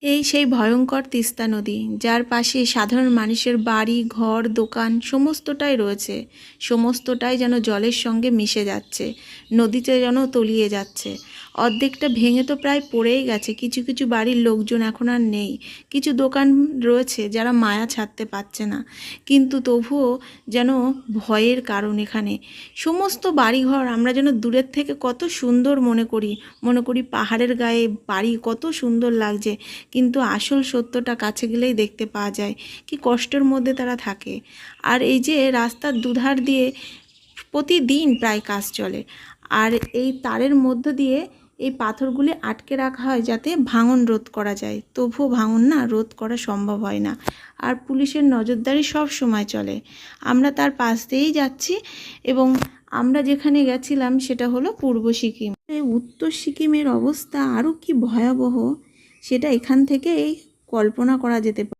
এই সেই ভয়ঙ্কর তিস্তা নদী, যার পাশে সাধারণ মানুষের বাড়ি ঘর দোকান সমস্তটাই রয়েছে। সমস্তটাই যেন জলের সঙ্গে মিশে যাচ্ছে, নদীতে যেন তলিয়ে যাচ্ছে। অর্ধেকটা ভেঙে তো প্রায় পড়েই গেছে। কিছু কিছু বাড়ির লোকজন এখন আর নেই। কিছু দোকান রয়েছে যারা মায়া ছাড়তে পারছে না, কিন্তু তবুও যেন ভয়ের কারণ। এখানে সমস্ত বাড়িঘর আমরা যেন দূরের থেকে কত সুন্দর মনে করি পাহাড়ের গায়ে বাড়ি কত সুন্দর লাগছে, কিন্তু আসল সত্যটা কাছে গেলেই দেখতে পাওয়া যায় কি কষ্টের মধ্যে তারা থাকে। আর এই যে রাস্তার দুধার দিয়ে প্রতিদিন প্রায় কাজ চলে, আর এই তারের মধ্য দিয়ে এই পাথরগুলি আটকে রাখা হয় যাতে ভাঙন রোধ করা যায়, তবুও ভাঙন না রোধ করা সম্ভব হয় না। আর পুলিশের নজরদারি সব সময় চলে। আমরা তার পাশ দিয়েই যাচ্ছি, এবং আমরা যেখানে গেছিলাম সেটা হলো পূর্ব সিকিম। এই উত্তর সিকিমের অবস্থা আরও কি ভয়াবহ সেটা এখান থেকে কল্পনা করা যেতে পারে।